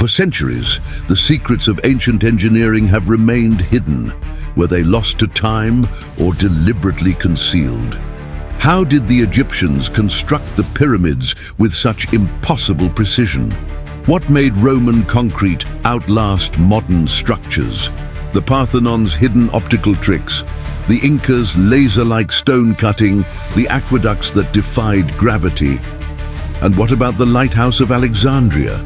For centuries, the secrets of ancient engineering have remained hidden. Were they lost to time or deliberately concealed? How did the Egyptians construct the pyramids with such impossible precision? What made Roman concrete outlast modern structures? The Parthenon's hidden optical tricks, the Incas' laser-like stone cutting, the aqueducts that defied gravity. And what about the Lighthouse of Alexandria?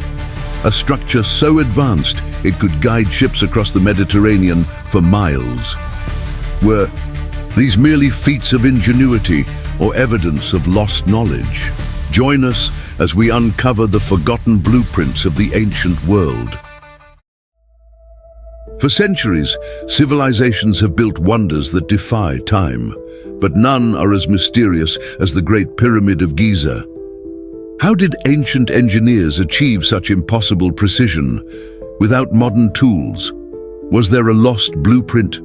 A structure so advanced it could guide ships across the Mediterranean for miles. Were these merely feats of ingenuity or evidence of lost knowledge? Join us as we uncover the forgotten blueprints of the ancient world. For centuries, civilizations have built wonders that defy time, but none are as mysterious as the Great Pyramid of Giza. How did ancient engineers achieve such impossible precision without modern tools? Was there a lost blueprint,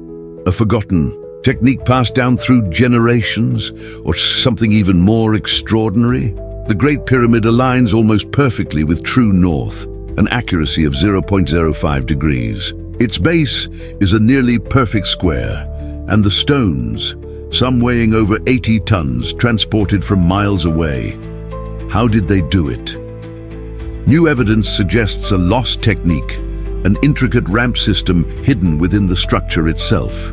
a forgotten technique passed down through generations, or something even more extraordinary? The Great Pyramid aligns almost perfectly with true north, an accuracy of 0.05 degrees. Its base is a nearly perfect square, and the stones, some weighing over 80 tons, transported from miles away. How did they do it? New evidence suggests a lost technique, an intricate ramp system hidden within the structure itself.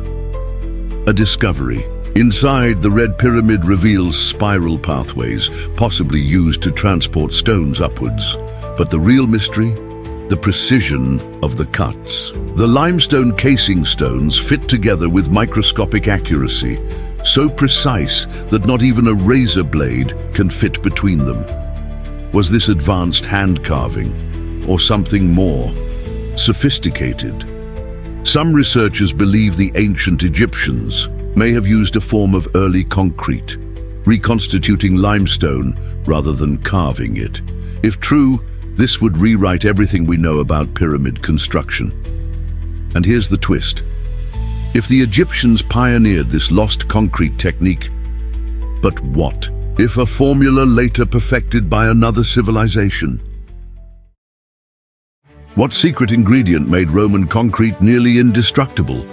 A discovery. Inside, the Red Pyramid reveals spiral pathways, possibly used to transport stones upwards. But the real mystery? The precision of the cuts. The limestone casing stones fit together with microscopic accuracy, so precise that not even a razor blade can fit between them. Was this advanced hand carving, or something more sophisticated? Some researchers believe the ancient Egyptians may have used a form of early concrete, reconstituting limestone rather than carving it. If true, this would rewrite everything we know about pyramid construction. And here's the twist. If the Egyptians pioneered this lost concrete technique, but what if a formula later perfected by another civilization? What secret ingredient made Roman concrete nearly indestructible?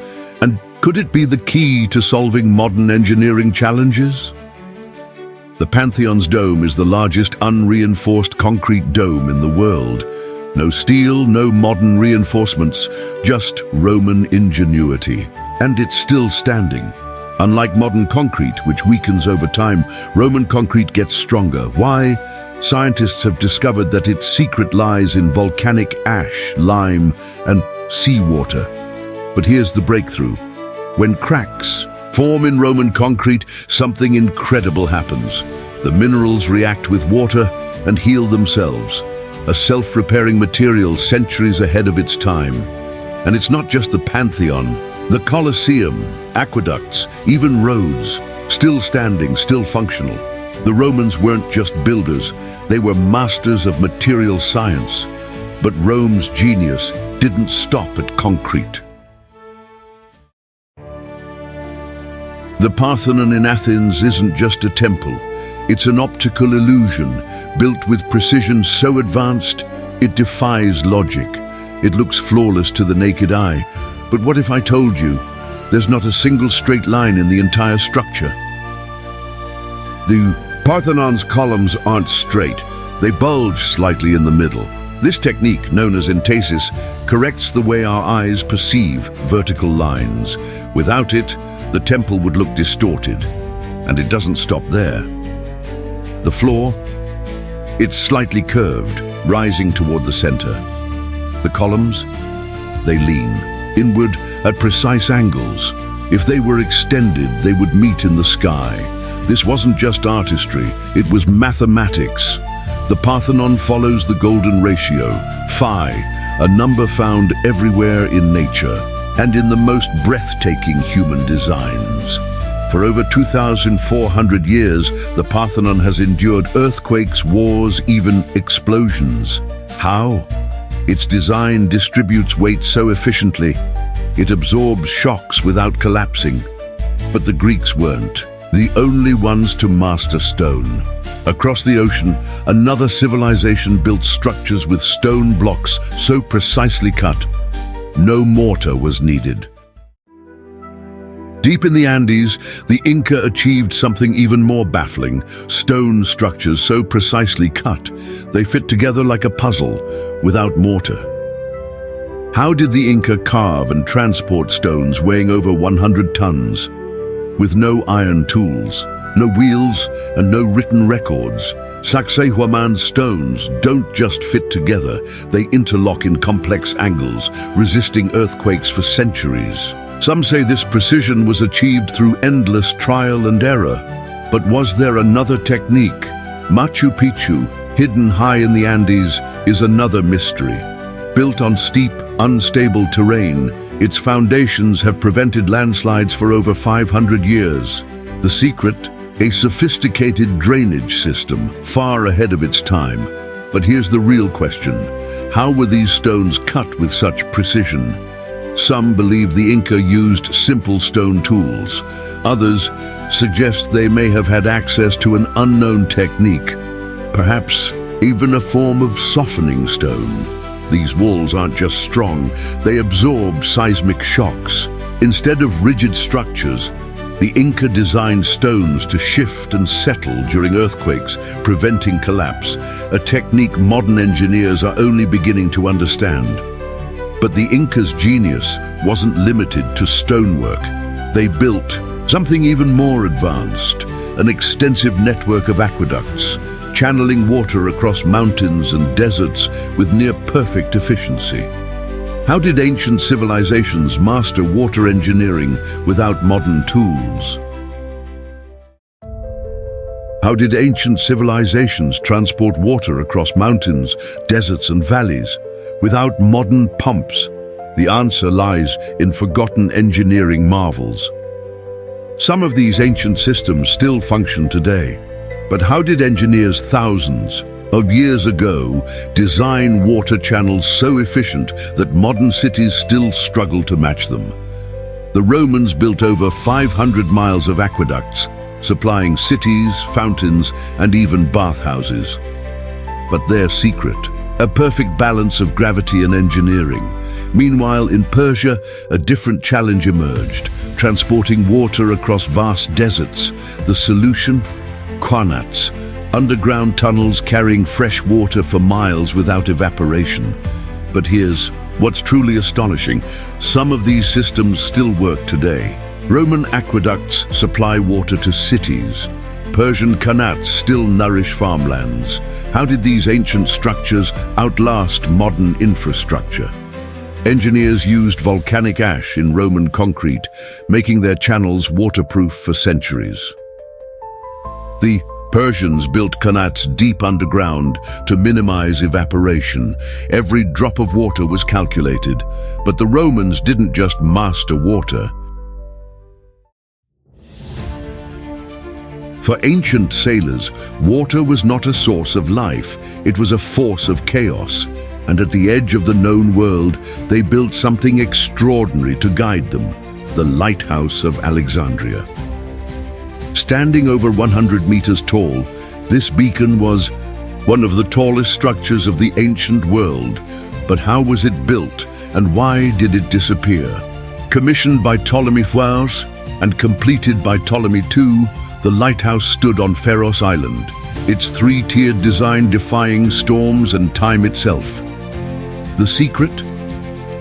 And could it be the key to solving modern engineering challenges? The Parthenon dome is the largest unreinforced concrete dome in the world. No steel, no modern reinforcements, just Roman ingenuity. And it's still standing. Unlike modern concrete, which weakens over time, Roman concrete gets stronger. Why? Scientists have discovered that its secret lies in volcanic ash, lime, and seawater. But here's the breakthrough. When cracks form in Roman concrete, something incredible happens. The minerals react with water and heal themselves. A self-repairing material centuries ahead of its time. And it's not just the Pantheon. The Colosseum, aqueducts, even roads, still standing, still functional. The Romans weren't just builders, they were masters of material science. But Rome's genius didn't stop at concrete. The Parthenon in Athens isn't just a temple, it's an optical illusion, built with precision so advanced, it defies logic. It looks flawless to the naked eye. But what if I told you there's not a single straight line in the entire structure? The Parthenon's columns aren't straight. They bulge slightly in the middle. This technique, known as entasis, corrects the way our eyes perceive vertical lines. Without it, the temple would look distorted. And it doesn't stop there. The floor, it's slightly curved, rising toward the center. The columns, they lean inward at precise angles. If they were extended, they would meet in the sky. This wasn't just artistry, it was mathematics. The Parthenon follows the golden ratio, phi, a number found everywhere in nature and in the most breathtaking human designs. For over 2,400 years, the Parthenon has endured earthquakes, wars, even explosions. How? Its design distributes weight so efficiently, it absorbs shocks without collapsing. But the Greeks weren't the only ones to master stone. Across the ocean, another civilization built structures with stone blocks so precisely cut, no mortar was needed. Deep in the Andes, the Inca achieved something even more baffling: stone structures so precisely cut, they fit together like a puzzle, without mortar. How did the Inca carve and transport stones weighing over 100 tons? With no iron tools, no wheels, and no written records, Sacsayhuaman's stones don't just fit together, they interlock in complex angles, resisting earthquakes for centuries. Some say this precision was achieved through endless trial and error. But was there another technique? Machu Picchu, hidden high in the Andes, is another mystery. Built on steep, unstable terrain, its foundations have prevented landslides for over 500 years. The secret? A sophisticated drainage system, far ahead of its time. But here's the real question: how were these stones cut with such precision? Some believe the Inca used simple stone tools. Others suggest they may have had access to an unknown technique, perhaps even a form of softening stone. These walls aren't just strong, they absorb seismic shocks. Instead of rigid structures, the Inca designed stones to shift and settle during earthquakes, preventing collapse, a technique modern engineers are only beginning to understand. But the Inca's genius wasn't limited to stonework. They built something even more advanced, an extensive network of aqueducts, channeling water across mountains and deserts with near-perfect efficiency. How did ancient civilizations master water engineering without modern tools? How did ancient civilizations transport water across mountains, deserts, and valleys without modern pumps? The answer lies in forgotten engineering marvels. Some of these ancient systems still function today. But how did engineers thousands of years ago design water channels so efficient that modern cities still struggle to match them? The Romans built over 500 miles of aqueducts, supplying cities, fountains, and even bathhouses. But their secret? A perfect balance of gravity and engineering. Meanwhile, in Persia, a different challenge emerged, transporting water across vast deserts. The solution? Aqueducts, underground tunnels carrying fresh water for miles without evaporation. But here's what's truly astonishing: some of these systems still work today. Roman aqueducts supply water to cities. Persian qanats still nourish farmlands. How did these ancient structures outlast modern infrastructure? Engineers used volcanic ash in Roman concrete, making their channels waterproof for centuries. The Persians built qanats deep underground to minimize evaporation. Every drop of water was calculated. But the Romans didn't just master water. For ancient sailors, water was not a source of life, it was a force of chaos. And at the edge of the known world, they built something extraordinary to guide them: the Lighthouse of Alexandria. Standing over 100 meters tall, this beacon was one of the tallest structures of the ancient world. But how was it built, and why did it disappear? Commissioned by Ptolemy I and completed by Ptolemy II, the lighthouse stood on Pharos Island, its three-tiered design defying storms and time itself. The secret?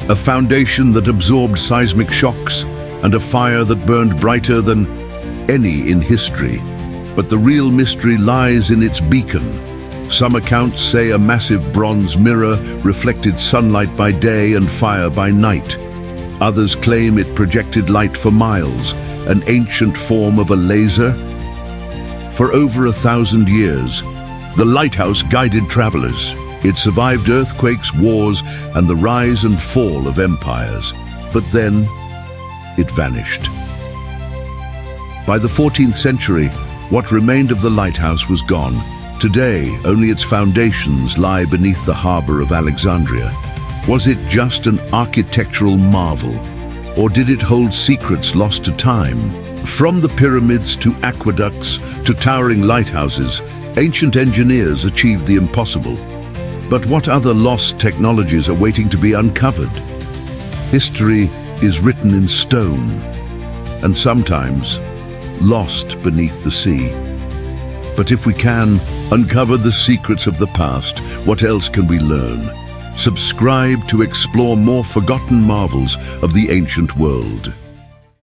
A foundation that absorbed seismic shocks and a fire that burned brighter than any in history. But the real mystery lies in its beacon. Some accounts say a massive bronze mirror reflected sunlight by day and fire by night. Others claim it projected light for miles, an ancient form of a laser. For over 1,000 years, the lighthouse guided travelers. It survived earthquakes, wars, and the rise and fall of empires. But then, it vanished. By the 14th century, what remained of the lighthouse was gone. Today, only its foundations lie beneath the harbor of Alexandria. Was it just an architectural marvel, or did it hold secrets lost to time? From the pyramids to aqueducts to towering lighthouses, Ancient engineers achieved the impossible. But what other lost technologies are waiting to be uncovered? History is written in stone, and sometimes lost beneath the sea. But if we can uncover the secrets of the past, what else can we learn? Subscribe to explore more forgotten marvels of the ancient world.